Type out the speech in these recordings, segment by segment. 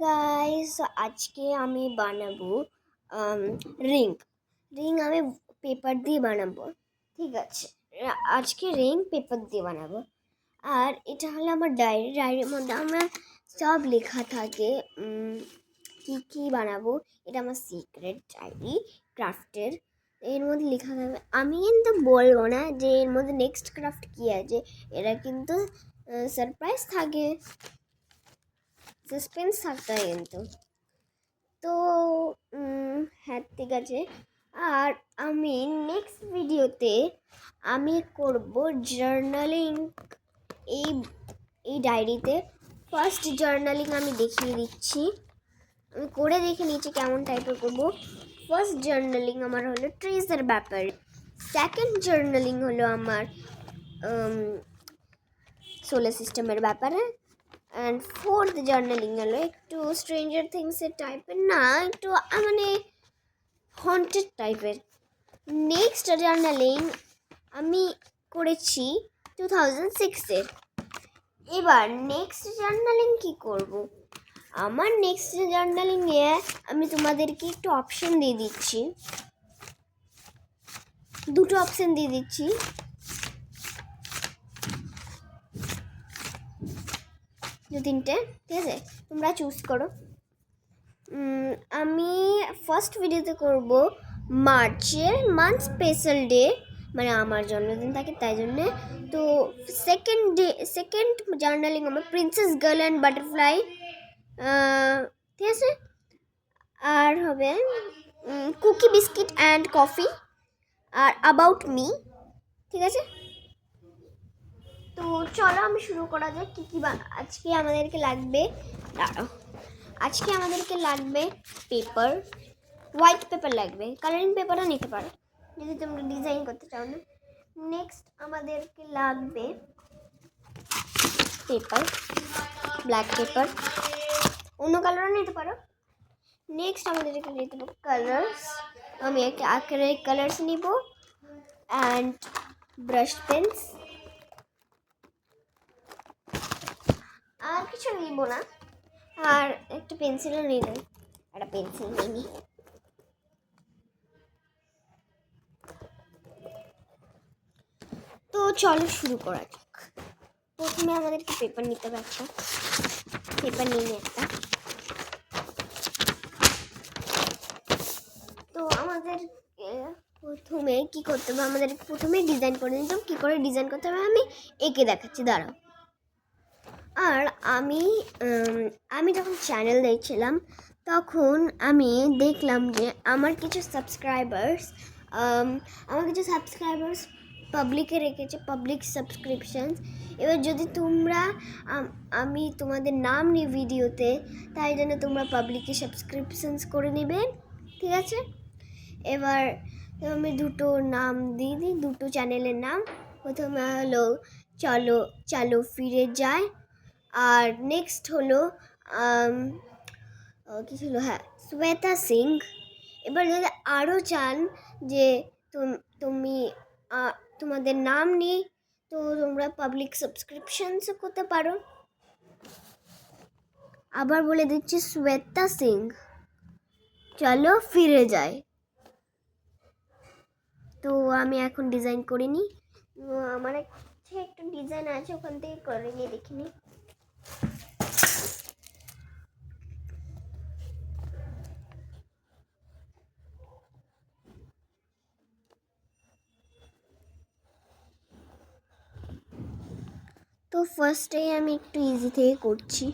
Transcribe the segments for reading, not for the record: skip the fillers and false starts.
Guys, আজকে আমি বানাবো রিং রিং আমি পেপার দিয়ে বানাবো। ঠিক আছে, আজকে রিং পেপার দিয়ে বানাবো। আর এটা হলো আমার ডায়েরির মধ্যে আমার সব লেখা থাকে কি কি বানাবো। এটা আমার সিক্রেট ডায়েরি ক্রাফটের। এর মধ্যে লেখা থাকবে, আমি কিন্তু বলবো না যে এর মধ্যে নেক্সট ক্রাফট কী আছে। এটা কিন্তু সারপ্রাইজ থাকে, সাসপেন্স থাকতে হয় কিন্তু। তো হ্যাঁ, ঠিক আছে। আর আমি নেক্সট ভিডিওতে আমি করব জার্নালিং। এই এই ডায়েরিতে ফার্স্ট জার্নালিং আমি দেখিয়ে দিচ্ছি, আমি করে দেখে নিচ্ছি কেমন টাইপের করবো। ফার্স্ট জার্নালিং আমার হলো ট্রিজের ব্যাপারে, সেকেন্ড জার্নালিং হলো আমার সোলার সিস্টেমের ব্যাপারে, অ্যান্ড ফোর্থ জার্নালিং হলো একটু স্ট্রেঞ্জার থিংসের টাইপের, না একটু মানে হন্টেড টাইপের। নেক্সট জার্নালিং আমি করেছি 2006-এর। এবার নেক্সট জার্নালিং কি করব, আমার নেক্সট জার্নালিংয়ে আমি তোমাদেরকে একটু অপশন দিয়ে দিচ্ছি, দুটো অপশন দিয়ে দিচ্ছি। তিনটে, ঠিক আছে, তোমরা চুজ করো। আমি ফার্স্ট ভিডিওতে করব মার্চের মান্থ স্পেশাল ডে, মানে আমার জন্মদিন থাকে তাই জন্যে। তো সেকেন্ড জার্নালিং আমার প্রিন্সেস গার্ল অ্যান্ড বাটারফ্লাই, ঠিক আছে। আর হবে কুকি বিস্কিট অ্যান্ড কফি, আর অ্যাবাউট মি, ঠিক আছে। তো চলো আমি শুরু করা যাক। কী কী আজকে আমাদেরকে লাগবে, দাঁড়াও, আজকে আমাদেরকে লাগবে পেপার, হোয়াইট পেপার লাগবে, কালারিং পেপারও নিতে পারো যদি তোমরা ডিজাইন করতে চাও না। নেক্সট আমাদেরকে লাগবে পেপার, ব্ল্যাক পেপার, অন্য কালারও নিতে পারো। নেক্সট আমাদেরকে নিতে হবে কালার্স, আমি একটা অ্যাক্রিলিক কালার্স নিব, অ্যান্ড ব্রাশ পেন্স, আর কিছু নিব না। আর একটা পেন্সিলও নিয়ে নেই, একটা পেন্সিল নিয়ে নিই। তো চলো শুরু করা যাক। প্রথমে আমাদেরকে পেপার নিতে হবে, একটা পেপার নিয়ে নিই একটা। তো আমাদের প্রথমে কি করতে হবে, আমাদের প্রথমে ডিজাইন করে নিতে হবে। কী করে ডিজাইন করতে হবে আমি এঁকে দেখাচ্ছি, দাঁড়াও। আর আমি যখন চ্যানেল দেখছিলাম তখন আমি দেখলাম যে আমার কিছু সাবস্ক্রাইবার্স পাবলিকে রেখেছে, পাবলিক সাবস্ক্রিপশানস। এবার যদি তোমরা আমি তোমাদের নাম নিই ভিডিওতে, তাই জন্য তোমরা পাবলিকে সাবস্ক্রিপশানস করে নেবে, ঠিক আছে। এবার আমি দুটো নাম দিয়ে দিই, দুটো চ্যানেলের নাম। প্রথমে হলো চলো চলো ফিরে যায়, আর নেক্সট হলো কি ছিল, হ্যাঁ, শ্বেতা সিং। এবার যদি আরও চান যে তুমি তোমাদের নাম নিয়ে, তো তোমরা পাবলিক সাবস্ক্রিপশনসও করতে পারো। আবার বলে দিচ্ছি, শ্বেতা সিং চলো ফিরে যায়। তো আমি এখন ডিজাইন করিনি, আমার একটা ডিজাইন আছে, ওখান থেকে করে নিয়ে দেখিনি। তো ফার্স্টে আমি একটু ইজি থেকে করছি।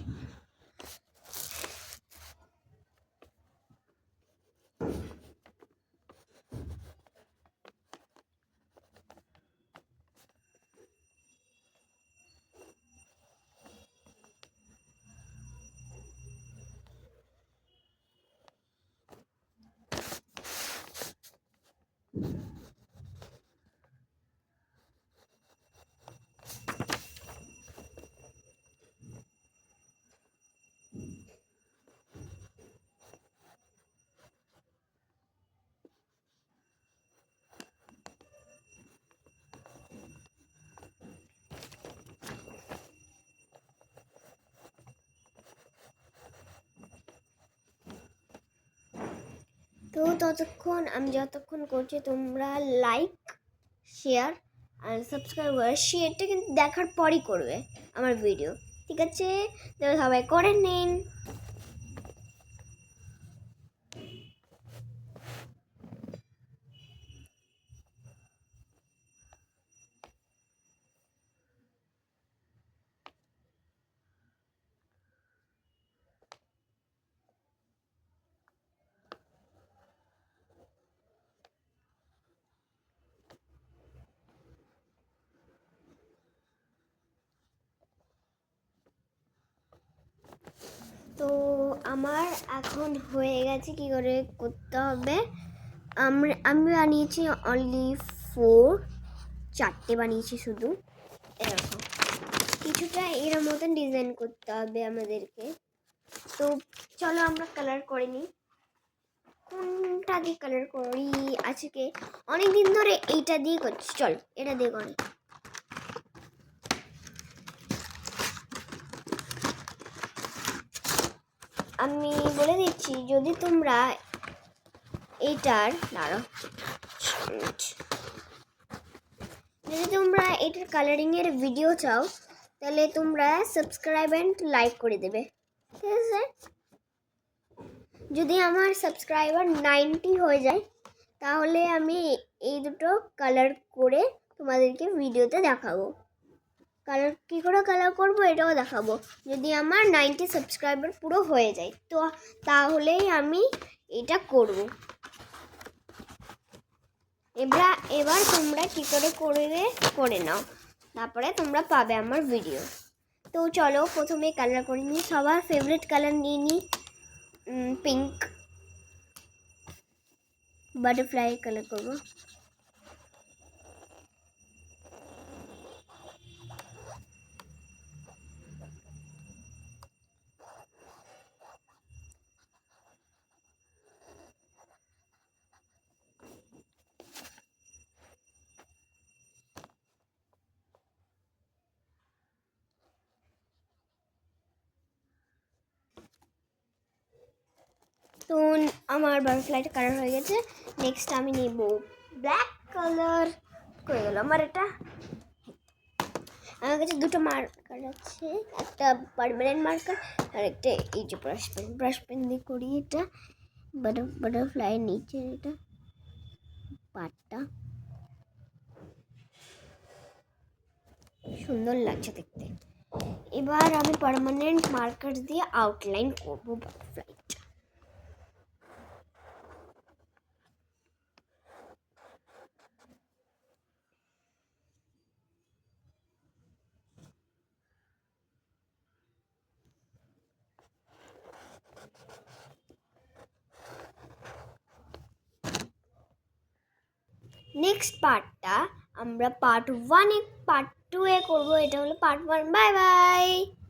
তো ততক্ষণ আমি যতক্ষণ করছি তোমরা লাইক, শেয়ার আর সাবস্ক্রাইব করে শেয়ারটা কিন্তু দেখার পরই করবে আমার ভিডিও, ঠিক আছে? তো সবাই করে নিন। তো আমার এখন হয়ে গেছে, কি করে করতে হবে। আমি বানিয়েছি অনলি 4 বানিয়েছি শুধু। এরকম কিছুটা এর মতন ডিজাইন করতে হবে আমাদেরকে। তো চলো আমরা কালার করে নিই। কোনটা দিয়ে কালার করি আজকে? অনেকদিন ধরে এইটা দিয়ে করছি, চল এটা দিয়ে করি। আমি বলে দিচ্ছি, যদি তোমরা এটার কালারিংয়ের ভিডিও চাও তাহলে তোমরা সাবস্ক্রাইব অ্যান্ড লাইক করে দেবে, ঠিক আছে? যদি আমার সাবস্ক্রাইবার 90 হয়ে যায় তাহলে আমি এই দুটো কালার করে তোমাদেরকে ভিডিওতে দেখাবো। কালার কী করে কালার করবো এটাও দেখাবো। যদি আমার 90 সাবস্ক্রাইবার পুরো হয়ে যায় তো তাহলেই আমি এটা করব। এবার তোমরা কী করে করবে করে নাও, তারপরে তোমরা পাবে আমার ভিডিও। তো চলো প্রথমে কালার করে নিই। সবার ফেভারিট কালার নিয়ে নিই, পিঙ্ক বাটারফ্লাই কালার করবো। তো আমার বাটারফ্লাইটা কালার হয়ে গেছে। নেক্সট আমি নেব ব্ল্যাক কালার। করে গেল আমার এটা। আমার কাছে দুটো মার্কার আছে, একটা পার্মানেন্ট মার্কার আর একটা এই যে ব্রাশ পেন দিয়ে করি এটা। বাটারফ্লাই নিচে এটা পাটটা সুন্দর লাগছে দেখতে। এবার আমি পার্মানেন্ট মার্কার দিয়ে আউটলাইন করবো বাটারফ্লাইটা। নেক্সট পার্টটা আমরা পার্ট 1 পার্ট 2 করবো। এটা হলো পার্ট 1। Bye bye.